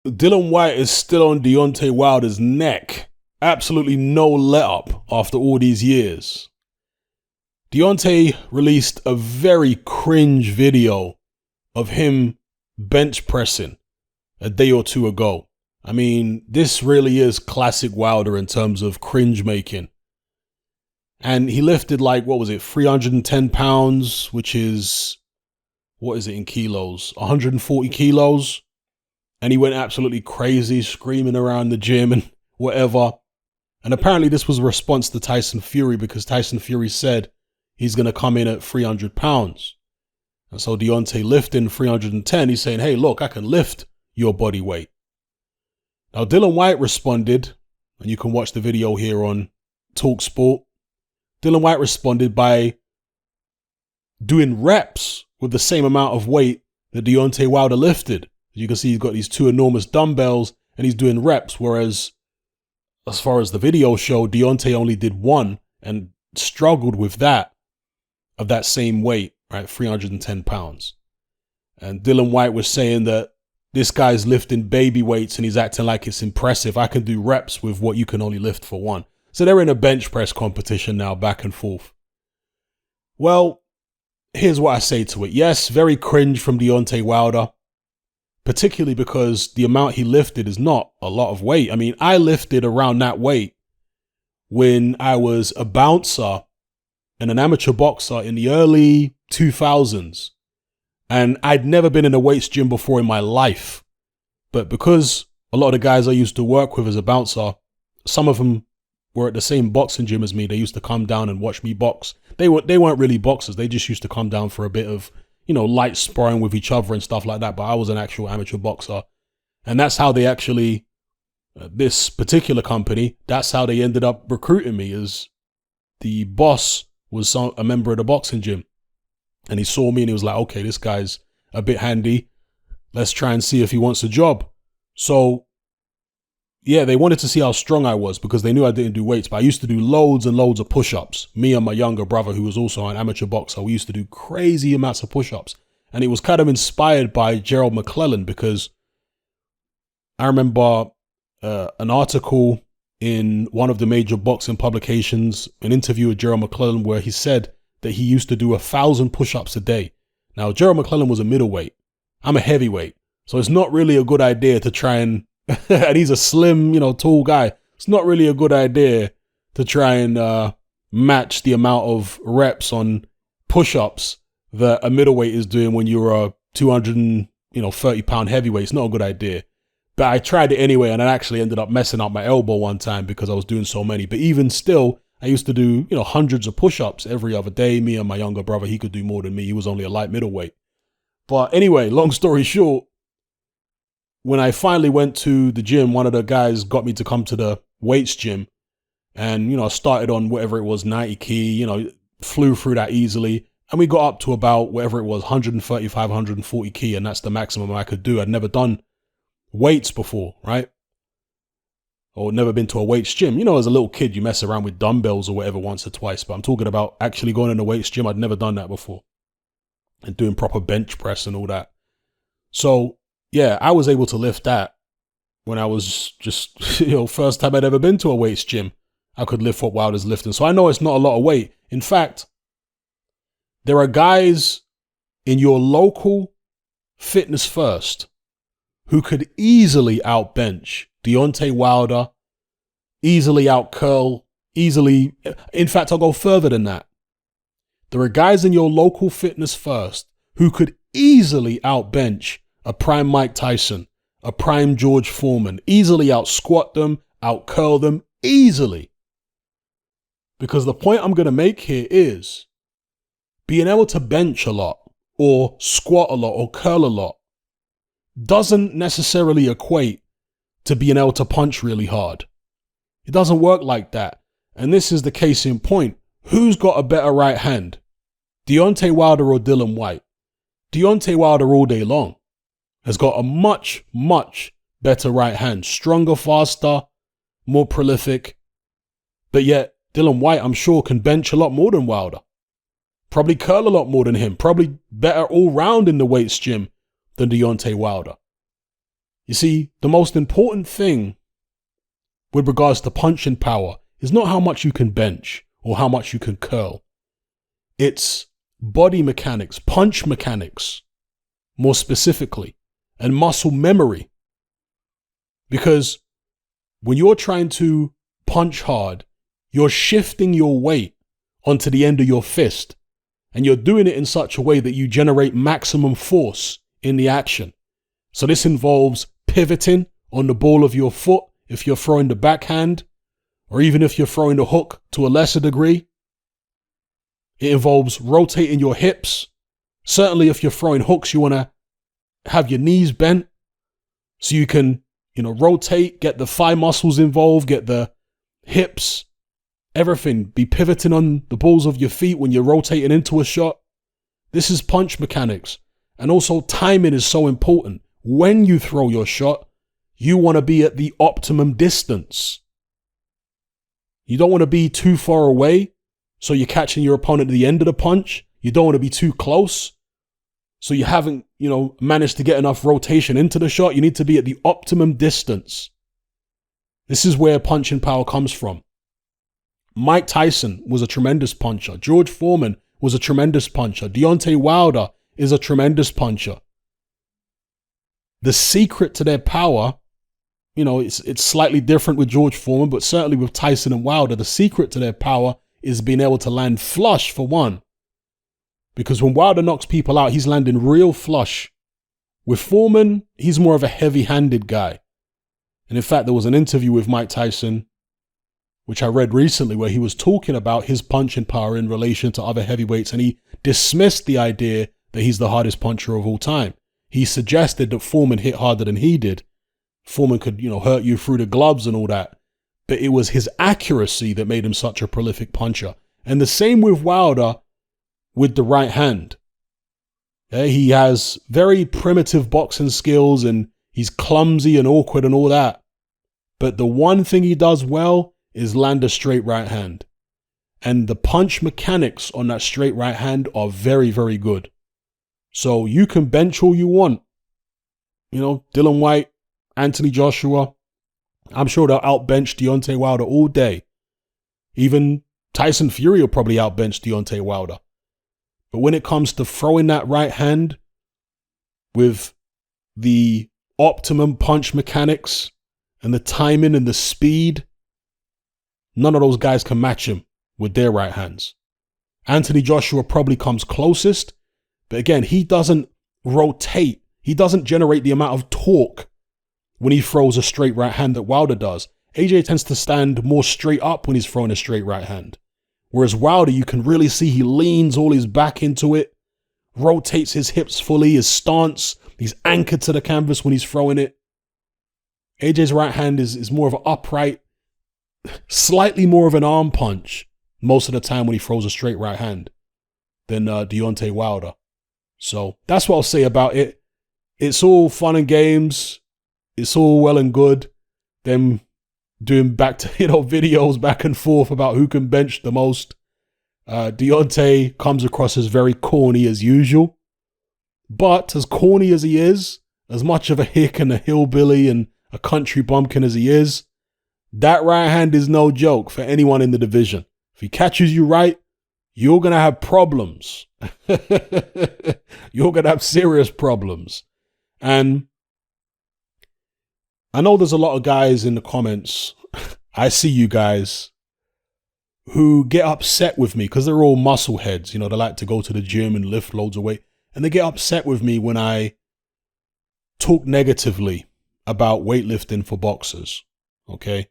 Dylan White is still on Deontay Wilder's neck. Absolutely no let up after all these years. Deontay released a very cringe video of him bench pressing a day or two ago. I mean, this really is classic Wilder in terms of cringe making. And he lifted 310 pounds, which is, what is it in kilos? 140 kilos. And he went absolutely crazy, screaming around the gym and whatever. And apparently this was a response to Tyson Fury, because Tyson Fury said he's going to come in at 300 pounds. And so Deontay lifting 310, he's saying, hey, look, I can lift your body weight. Now, Dylan White responded, and you can watch the video here on TalkSport. Dylan White responded by doing reps with the same amount of weight that Deontay Wilder lifted. As you can see, he's got these two enormous dumbbells and he's doing reps, whereas as far as the video showed, Deontay only did one and struggled with that, of that same weight, right? 310 pounds. And Dylan White was saying that this guy's lifting baby weights and he's acting like it's impressive. I can do reps with what you can only lift for one. So they're in a bench press competition now, back and forth. Well, here's what I say to it. Yes, very cringe from Deontay Wilder, particularly because the amount he lifted is not a lot of weight. I mean, I lifted around that weight when I was a bouncer and an amateur boxer in the early 2000s. And I'd never been in a weights gym before in my life. But because a lot of the guys I used to work with as a bouncer, some of them were at the same boxing gym as me. They used to come down and watch me box. They weren't really boxers. They just used to come down for a bit of, light sparring with each other and stuff like that. But I was an actual amateur boxer. And that's how they actually, this particular company, that's how they ended up recruiting me, as the boss was a member of the boxing gym. And he saw me and he was like, okay, this guy's a bit handy. Let's try and see if he wants a job. So, yeah, they wanted to see how strong I was because they knew I didn't do weights. But I used to do loads and loads of push-ups. Me and my younger brother, who was also an amateur boxer, we used to do crazy amounts of push-ups. And it was kind of inspired by Gerald McClellan, because I remember an article in one of the major boxing publications, an interview with Gerald McClellan, where he said that he used to do 1,000 push-ups a day. Now, Gerald McClellan was a middleweight. I'm a heavyweight. So it's not really a good idea to try and he's a slim, tall guy. It's not really a good idea to try and match the amount of reps on push-ups that a middleweight is doing when you're a 230-pound heavyweight. It's not a good idea. But I tried it anyway, and I actually ended up messing up my elbow one time because I was doing so many. But even still, I used to do, hundreds of push-ups every other day. Me and my younger brother, he could do more than me. He was only a light middleweight. But anyway, long story short, when I finally went to the gym, one of the guys got me to come to the weights gym. And, I started on whatever it was, 90 key, flew through that easily. And we got up to about whatever it was, 135, 140 key. And that's the maximum I could do. I'd never done weights before, right? Or never been to a weights gym. As a little kid, you mess around with dumbbells or whatever once or twice. But I'm talking about actually going in a weights gym. I'd never done that before. And doing proper bench press and all that. So, yeah, I was able to lift that when I was just, first time I'd ever been to a weights gym. I could lift what Wilder's lifting. So I know it's not a lot of weight. In fact, there are guys in your local Fitness First who could easily outbench Deontay Wilder, easily outcurl, easily. In fact, I'll go further than that. There are guys in your local Fitness First who could easily outbench a prime Mike Tyson, a prime George Foreman, easily out squat them, out curl them, easily. Because the point I'm going to make here is being able to bench a lot or squat a lot or curl a lot doesn't necessarily equate to being able to punch really hard. It doesn't work like that. And this is the case in point. Who's got a better right hand? Deontay Wilder or Dylan White? Deontay Wilder all day long has got a much, much better right hand. Stronger, faster, more prolific. But yet, Dylan White, I'm sure, can bench a lot more than Wilder. Probably curl a lot more than him. Probably better all round in the weights gym than Deontay Wilder. You see, the most important thing with regards to punching power is not how much you can bench or how much you can curl. It's body mechanics, punch mechanics, more specifically, and muscle memory. Because when you're trying to punch hard, you're shifting your weight onto the end of your fist, and you're doing it in such a way that you generate maximum force in the action. So this involves pivoting on the ball of your foot if you're throwing the backhand, or even if you're throwing the hook to a lesser degree. It involves rotating your hips. Certainly if you're throwing hooks, you want to have your knees bent so you can, rotate, get the thigh muscles involved, get the hips, everything. Be pivoting on the balls of your feet when you're rotating into a shot. This is punch mechanics. And also timing is so important. When you throw your shot, you want to be at the optimum distance. You don't want to be too far away, so you're catching your opponent at the end of the punch. You don't want to be too close, so you haven't, managed to get enough rotation into the shot. You need to be at the optimum distance. This is where punching power comes from. Mike Tyson was a tremendous puncher. George Foreman was a tremendous puncher. Deontay Wilder is a tremendous puncher. The secret to their power, it's slightly different with George Foreman, but certainly with Tyson and Wilder, the secret to their power is being able to land flush, for one. Because when Wilder knocks people out, he's landing real flush. With Foreman, he's more of a heavy-handed guy. And in fact, there was an interview with Mike Tyson, which I read recently, where he was talking about his punching power in relation to other heavyweights, and he dismissed the idea that he's the hardest puncher of all time. He suggested that Foreman hit harder than he did. Foreman could, hurt you through the gloves and all that. But it was his accuracy that made him such a prolific puncher. And the same with Wilder with the right hand. He has very primitive boxing skills and he's clumsy and awkward and all that. But the one thing he does well is land a straight right hand. And the punch mechanics on that straight right hand are very, very good. So you can bench all you want. Dillian Whyte, Anthony Joshua, I'm sure they'll outbench Deontay Wilder all day. Even Tyson Fury will probably outbench Deontay Wilder. But when it comes to throwing that right hand with the optimum punch mechanics and the timing and the speed, none of those guys can match him with their right hands. Anthony Joshua probably comes closest, but again, he doesn't rotate. He doesn't generate the amount of torque when he throws a straight right hand that Wilder does. AJ tends to stand more straight up when he's throwing a straight right hand. Whereas Wilder, you can really see he leans all his back into it, rotates his hips fully, his stance, he's anchored to the canvas when he's throwing it. AJ's right hand is more of an upright, slightly more of an arm punch most of the time when he throws a straight right hand than Deontay Wilder. So that's what I'll say about it. It's all fun and games. It's all well and good. Them doing videos back and forth about who can bench the most. Deontay comes across as very corny as usual. But as corny as he is, as much of a hick and a hillbilly and a country bumpkin as he is, that right hand is no joke for anyone in the division. If he catches you right, you're going to have problems. You're going to have serious problems. And I know there's a lot of guys in the comments, I see you guys, who get upset with me because they're all muscle heads. They like to go to the gym and lift loads of weight. And they get upset with me when I talk negatively about weightlifting for boxers. Okay?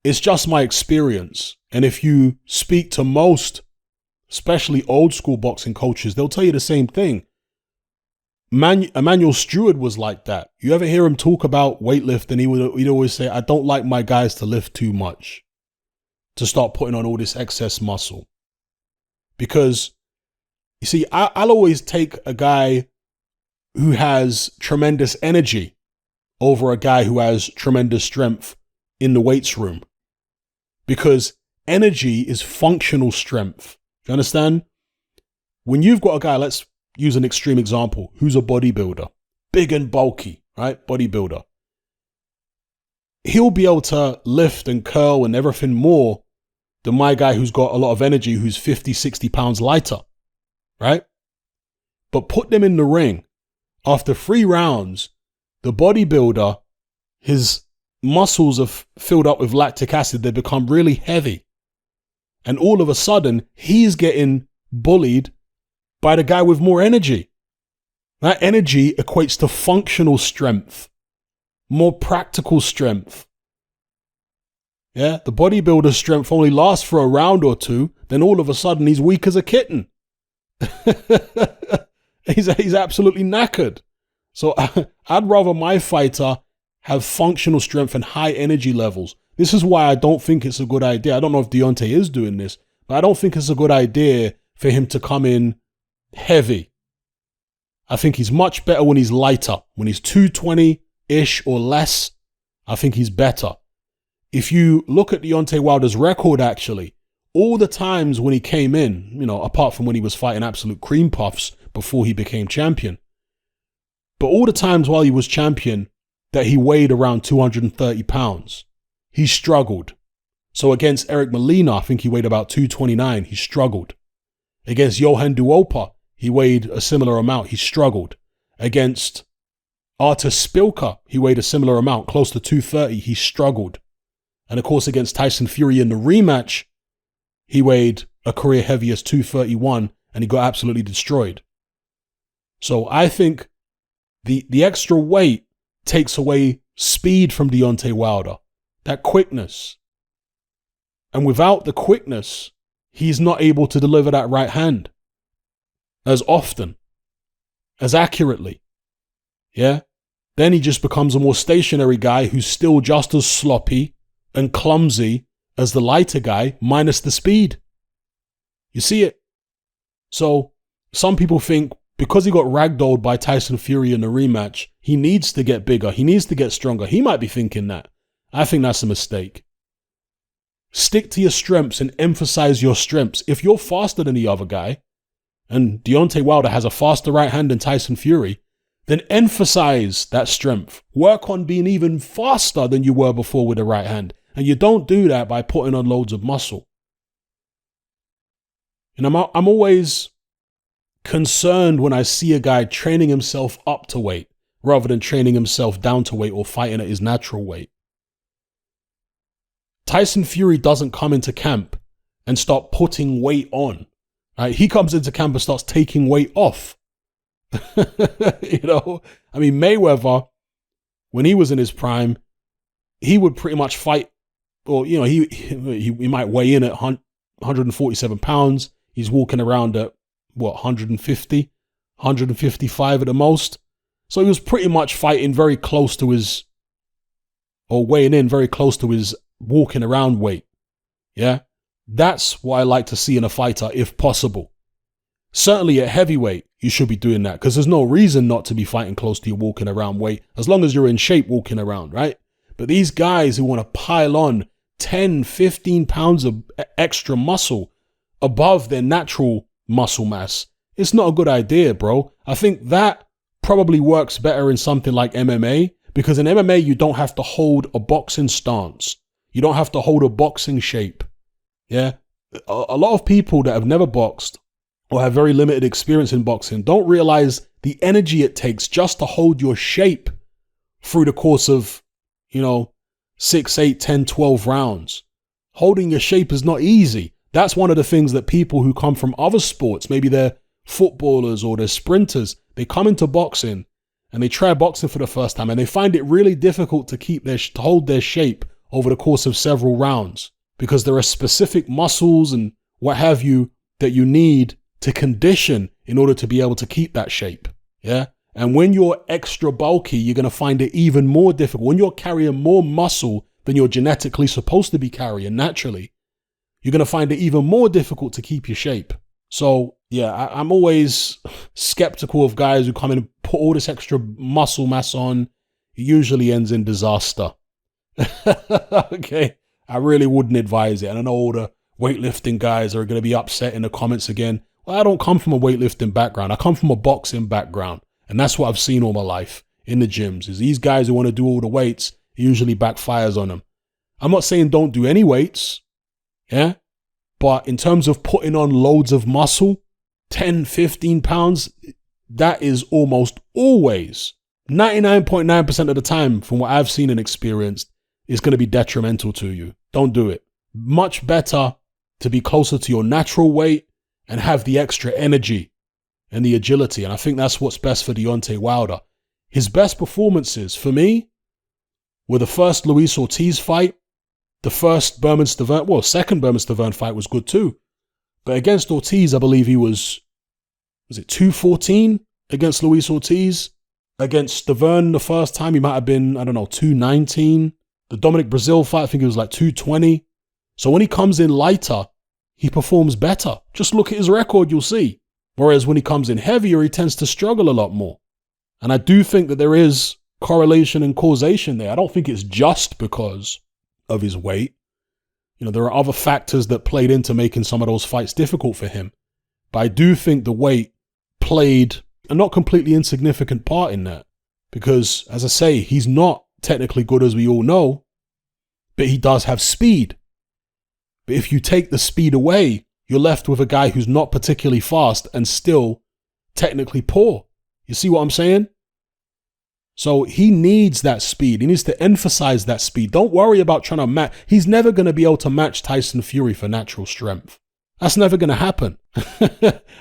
It's just my experience. And if you speak to most, especially old school boxing coaches, they'll tell you the same thing. Emmanuel Stewart was like that. You ever hear him talk about weightlifting? He'd always say, I don't like my guys to lift too much, to start putting on all this excess muscle. Because, you see, I'll always take a guy who has tremendous energy over a guy who has tremendous strength in the weights room. Because energy is functional strength. Do you understand? When you've got a guy, let's use an extreme example, who's a bodybuilder, big and bulky, right? Bodybuilder. He'll be able to lift and curl and everything more than my guy who's got a lot of energy, who's 50, 60 pounds lighter, right? But put them in the ring. After 3 rounds, the bodybuilder, his muscles are filled up with lactic acid. They become really heavy. And all of a sudden, he's getting bullied by the guy with more energy. That energy equates to functional strength, more practical strength. Yeah, the bodybuilder's strength only lasts for a round or two, then all of a sudden he's weak as a kitten. He's absolutely knackered. So I'd rather my fighter have functional strength and high energy levels. This is why I don't think it's a good idea. I don't know if Deontay is doing this, but I don't think it's a good idea for him to come in heavy. I think he's much better when he's lighter. When he's 220-ish or less, I think he's better. If you look at Deontay Wilder's record, actually, all the times when he came in, apart from when he was fighting absolute cream puffs before he became champion, but all the times while he was champion that he weighed around 230 pounds, he struggled. So against Eric Molina, I think he weighed about 229. He struggled. Against Johan Duopa, he weighed a similar amount. He struggled. Against Artur Spilka, he weighed a similar amount, close to 230. He struggled. And of course, against Tyson Fury in the rematch, he weighed a career heavy as 231 and he got absolutely destroyed. So I think the extra weight takes away speed from Deontay Wilder, that quickness. And without the quickness, he's not able to deliver that right hand as often, as accurately. Yeah? Then he just becomes a more stationary guy who's still just as sloppy and clumsy as the lighter guy, minus the speed. You see it? So some people think because he got ragdolled by Tyson Fury in the rematch, he needs to get bigger. He needs to get stronger. He might be thinking that. I think that's a mistake. Stick to your strengths and emphasize your strengths. If you're faster than the other guy, and Deontay Wilder has a faster right hand than Tyson Fury, then emphasize that strength. Work on being even faster than you were before with the right hand. And you don't do that by putting on loads of muscle. And I'm always concerned when I see a guy training himself up to weight rather than training himself down to weight or fighting at his natural weight. Tyson Fury doesn't come into camp and start putting weight on. Right? He comes into camp and starts taking weight off. I mean, Mayweather, when he was in his prime, he would pretty much fight, or, he might weigh in at 147 pounds. He's walking around at, 150, 155 at the most. So he was pretty much fighting very close to his, or weighing in very close to his walking around weight. Yeah? That's what I like to see in a fighter, if possible. Certainly at heavyweight, you should be doing that because there's no reason not to be fighting close to your walking around weight as long as you're in shape walking around, right? But these guys who want to pile on 10, 15 pounds of extra muscle above their natural muscle mass, it's not a good idea, bro. I think that probably works better in something like MMA because in MMA, you don't have to hold a boxing stance. You don't have to hold a boxing shape. Yeah. A lot of people that have never boxed or have very limited experience in boxing don't realize the energy it takes just to hold your shape through the course of, 6, 8, 10, 12 rounds. Holding your shape is not easy. That's one of the things that people who come from other sports, maybe they're footballers or they're sprinters, they come into boxing and they try boxing for the first time and they find it really difficult to hold their shape over the course of several rounds because there are specific muscles and what have you that you need to condition in order to be able to keep that shape. Yeah. And when you're extra bulky, you're going to find it even more difficult. When you're carrying more muscle than you're genetically supposed to be carrying naturally, you're going to find it even more difficult to keep your shape. So yeah, I'm always skeptical of guys who come in and put all this extra muscle mass on. It usually ends in disaster. Okay. I really wouldn't advise it. And I know all the weightlifting guys are going to be upset in the comments again. Well, I don't come from a weightlifting background. I come from a boxing background. And that's what I've seen all my life. in the gyms is these guys who want to do all the weights, it usually backfires on them. I'm not saying don't do any weights, yeah? But in terms of putting on loads of muscle, 10, 15 pounds, that is almost always, 99.9% of the time, from what I've seen and experienced, is going to be detrimental to you. Don't do it. Much better to be closer to your natural weight and have the extra energy and the agility. And I think that's what's best for Deontay Wilder. His best performances, for me, were the first Luis Ortiz fight, the first second Bermane Stiverne fight was good too. But against Ortiz, I believe he was it 214 against Luis Ortiz? Against Stiverne the first time, he might have been, 219. The Dominic Brazil fight, I think it was like 220. So when he comes in lighter, he performs better. Just look at his record, you'll see. Whereas when he comes in heavier, he tends to struggle a lot more. And I do think that there is correlation and causation there. I don't think it's just because of his weight. There are other factors that played into making some of those fights difficult for him. But I do think the weight played a not completely insignificant part in that. Because, as I say, he's not technically good, as we all know, but he does have speed. But if you take the speed away, you're left with a guy who's not particularly fast and still technically poor. You see what I'm saying? So he needs that speed. He needs to emphasize that speed. Don't worry about trying to match. He's never going to be able to match Tyson Fury for natural strength. That's never going to happen.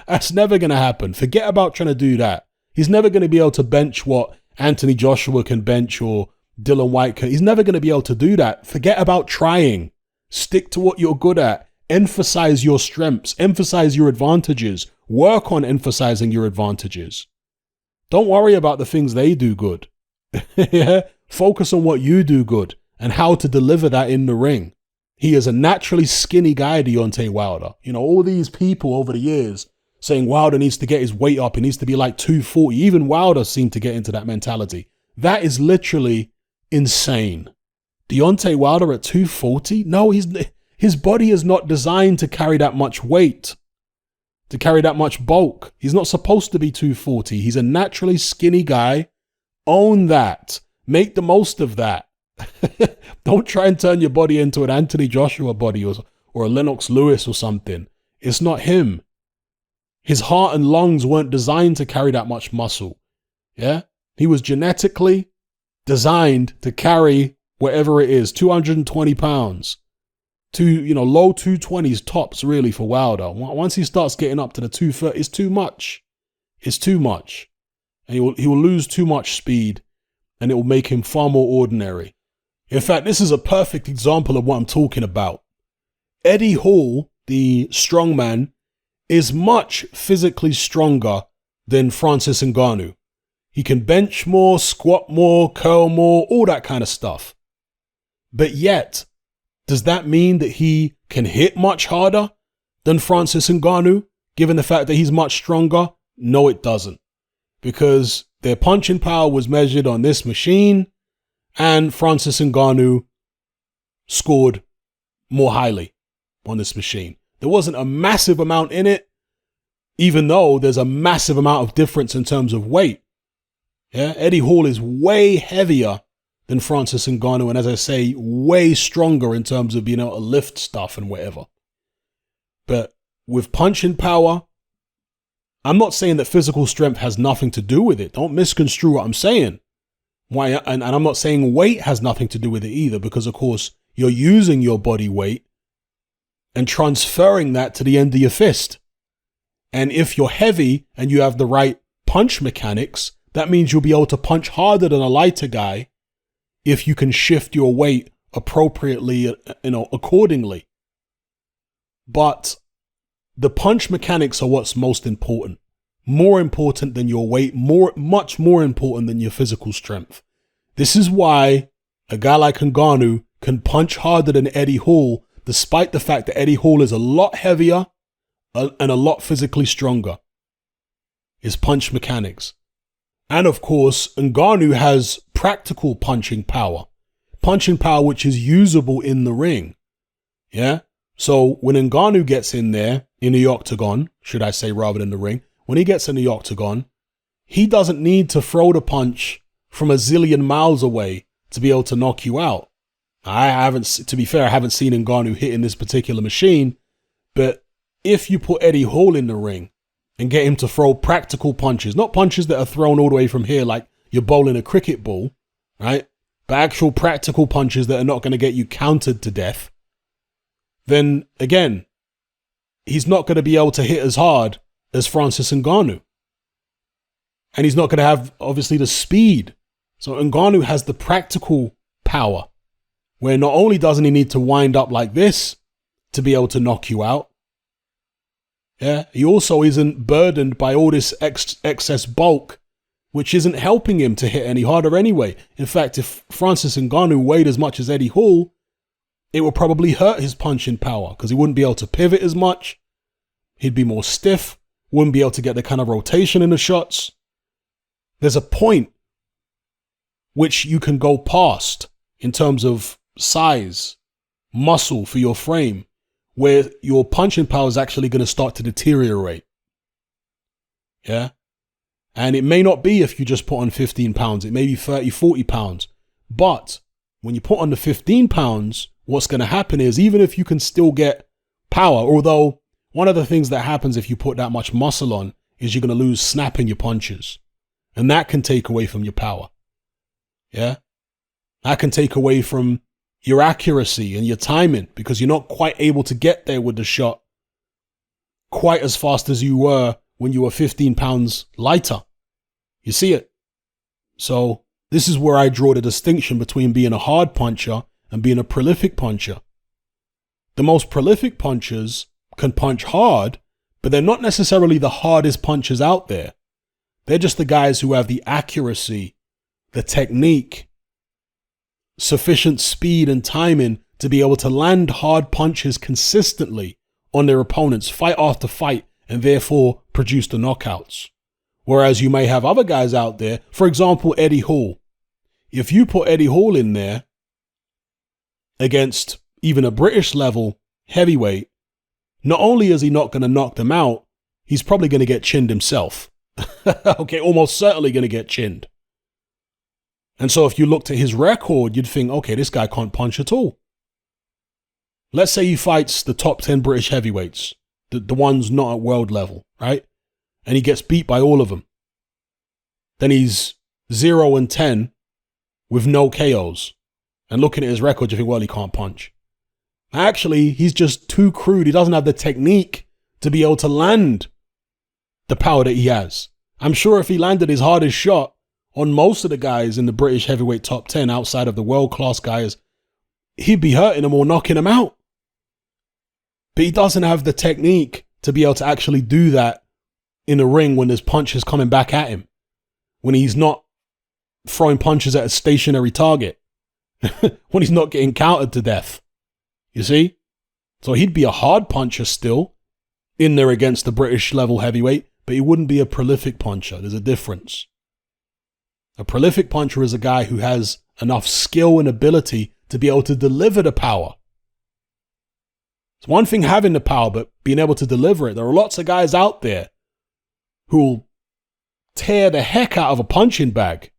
That's never going to happen. Forget about trying to do that. He's never going to be able to bench what Anthony Joshua can bench or Dylan White can. He's never going to be able to do that. Forget about trying. Stick to what you're good at. Emphasize your strengths. Emphasize your advantages. Work on emphasizing your advantages. Don't worry about the things they do good. Yeah? Focus on what you do good and how to deliver that in the ring. He is a naturally skinny guy, Deontay Wilder. All these people over the years saying Wilder needs to get his weight up. He needs to be like 240. Even Wilder seemed to get into that mentality. That is literally insane. Deontay Wilder at 240? No, his body is not designed to carry that much weight, to carry that much bulk. He's not supposed to be 240. He's a naturally skinny guy. Own that. Make the most of that. Don't try and turn your body into an Anthony Joshua body or a Lennox Lewis or something. It's not him. His heart and lungs weren't designed to carry that much muscle. Yeah? He was genetically designed to carry whatever it is, 220 pounds. Low 220s tops really for Wilder. Once he starts getting up to the 230, it's too much. It's too much. And he will lose too much speed and it will make him far more ordinary. In fact, this is a perfect example of what I'm talking about. Eddie Hall, the strongman, is much physically stronger than Francis Ngannou. He can bench more, squat more, curl more, all that kind of stuff. But yet, does that mean that he can hit much harder than Francis Ngannou, given the fact that he's much stronger? No, it doesn't. Because their punching power was measured on this machine, and Francis Ngannou scored more highly on this machine. There wasn't a massive amount in it, even though there's a massive amount of difference in terms of weight. Yeah, Eddie Hall is way heavier than Francis Ngannou, and as I say, way stronger in terms of being able to lift stuff and whatever. But with punching power, I'm not saying that physical strength has nothing to do with it. Don't misconstrue what I'm saying. Why? And I'm not saying weight has nothing to do with it either, because of course you're using your body weight and transferring that to the end of your fist. And if you're heavy and you have the right punch mechanics, that means you'll be able to punch harder than a lighter guy if you can shift your weight appropriately, accordingly. But the punch mechanics are what's most important. More important than your weight, much more important than your physical strength. This is why a guy like Ngannou can punch harder than Eddie Hall, despite the fact that Eddie Hall is a lot heavier and a lot physically stronger. His punch mechanics. And of course, Ngannou has practical punching power which is usable in the ring. Yeah? So when Ngannou gets in there, in the octagon, should I say rather than the ring, when he gets in the octagon, he doesn't need to throw the punch from a zillion miles away to be able to knock you out. To be fair, I haven't seen Ngannou hitting this particular machine, but if you put Eddie Hall in the ring and get him to throw practical punches, not punches that are thrown all the way from here like you're bowling a cricket ball, right? But actual practical punches that are not going to get you countered to death, then again, he's not going to be able to hit as hard as Francis Ngannou. And he's not going to have, obviously, the speed. So Ngannou has the practical power, where not only doesn't he need to wind up like this to be able to knock you out, yeah, he also isn't burdened by all this excess bulk, which isn't helping him to hit any harder anyway. In fact, if Francis Ngannou weighed as much as Eddie Hall, it would probably hurt his punching power because he wouldn't be able to pivot as much. He'd be more stiff, wouldn't be able to get the kind of rotation in the shots. There's a point which you can go past in terms of size, muscle for your frame, where your punching power is actually going to start to deteriorate. Yeah? And it may not be if you just put on 15 pounds. It may be 30, 40 pounds. But when you put on the 15 pounds, what's going to happen is, even if you can still get power, although one of the things that happens if you put that much muscle on is you're going to lose snap in your punches. And that can take away from your power. Yeah? That can take away from your accuracy and your timing because you're not quite able to get there with the shot quite as fast as you were when you were 15 pounds lighter. You see it? So this is where I draw the distinction between being a hard puncher and being a prolific puncher. The most prolific punchers can punch hard, but they're not necessarily the hardest punchers out there. They're just the guys who have the accuracy, the technique, sufficient speed and timing to be able to land hard punches consistently on their opponents fight after fight and therefore produce the knockouts. Whereas you may have other guys out there, for example, Eddie Hall. If you put Eddie Hall in there against even a British level heavyweight, not only is he not going to knock them out, he's probably going to get chinned himself. Okay, almost certainly going to get chinned. And so if you looked at his record, you'd think, okay, this guy can't punch at all. Let's say he fights the top 10 British heavyweights, the ones not at world level, right? And he gets beat by all of them. Then he's 0-10 with no KOs. And looking at his record, you think, well, he can't punch. Actually, he's just too crude. He doesn't have the technique to be able to land the power that he has. I'm sure if he landed his hardest shot on most of the guys in the British heavyweight top 10 outside of the world-class guys, he'd be hurting them or knocking them out. But he doesn't have the technique to be able to actually do that in the ring when there's punches coming back at him. When he's not throwing punches at a stationary target. When he's not getting countered to death. You see? So he'd be a hard puncher still in there against the British level heavyweight, but he wouldn't be a prolific puncher. There's a difference. A prolific puncher is a guy who has enough skill and ability to be able to deliver the power. It's one thing having the power, but being able to deliver it. There are lots of guys out there who'll tear the heck out of a punching bag.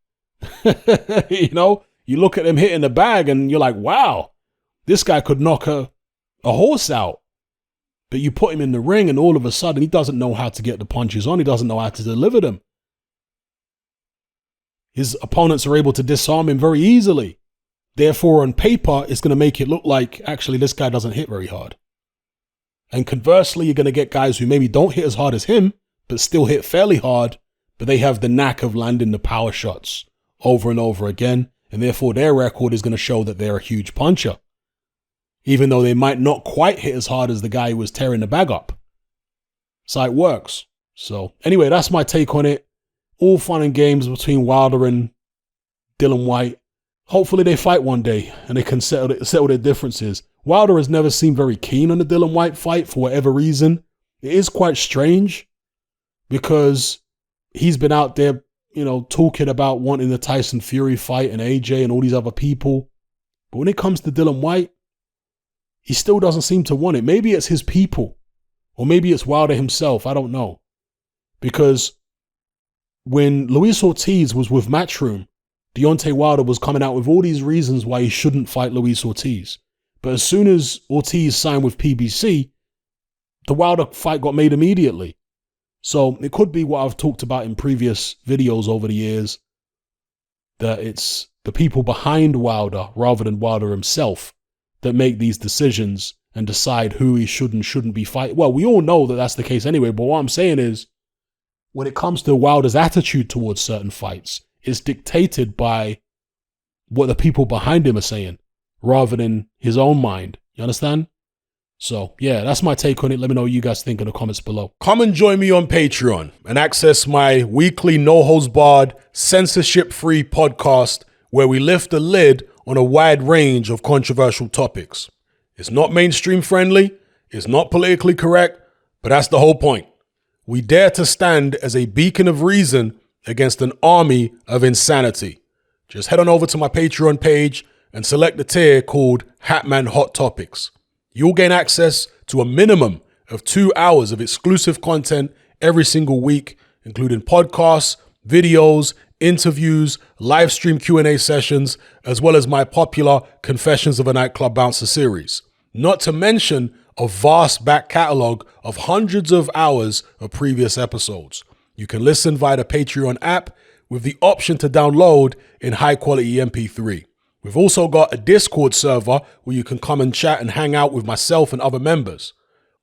You know, you look at them hitting the bag and you're like, wow, this guy could knock a horse out. But you put him in the ring and all of a sudden he doesn't know how to get the punches on. He doesn't know how to deliver them. His opponents are able to disarm him very easily. Therefore, on paper, it's going to make it look like, actually, this guy doesn't hit very hard. And conversely, you're going to get guys who maybe don't hit as hard as him, but still hit fairly hard, but they have the knack of landing the power shots over and over again, and therefore their record is going to show that they're a huge puncher, even though they might not quite hit as hard as the guy who was tearing the bag up. So it works. So anyway, that's my take on it. All fun and games between Wilder and Dillian Whyte. Hopefully they fight one day and they can settle their differences. Wilder has never seemed very keen on the Dillian Whyte fight for whatever reason. It is quite strange because he's been out there, you know, talking about wanting the Tyson Fury fight and AJ and all these other people. But when it comes to Dillian Whyte, he still doesn't seem to want it. Maybe it's his people or maybe it's Wilder himself. I don't know. Because when Luis Ortiz was with Matchroom Deontay Wilder was coming out with all these reasons why he shouldn't fight Luis Ortiz. But as soon as Ortiz signed with PBC, the Wilder fight got made immediately. So it could be what I've talked about in previous videos over the years, that it's the people behind Wilder rather than Wilder himself that make these decisions and decide who he should and shouldn't be fighting. Well, we all know that that's the case anyway, but what I'm saying is, when it comes to Wilder's attitude towards certain fights, it's dictated by what the people behind him are saying rather than his own mind. You understand? So, yeah, that's my take on it. Let me know what you guys think in the comments below. Come and join me on Patreon and access my weekly no-holds-barred, censorship-free podcast where we lift the lid on a wide range of controversial topics. It's not mainstream friendly, it's not politically correct, but that's the whole point. We dare to stand as a beacon of reason against an army of insanity. Just head on over to my Patreon page and select the tier called Hatman Hot Topics. You'll gain access to a minimum of 2 hours of exclusive content every single week, including podcasts, videos, interviews, live stream Q&A sessions, as well as my popular Confessions of a Nightclub Bouncer series. Not to mention a vast back catalog of hundreds of hours of previous episodes. You can listen via the Patreon app with the option to download in high quality MP3. We've also got a Discord server where you can come and chat and hang out with myself and other members.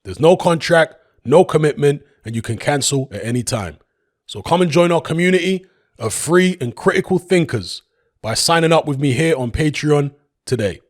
There's no contract, no commitment, and you can cancel at any time. So come and join our community of free and critical thinkers by signing up with me here on Patreon today.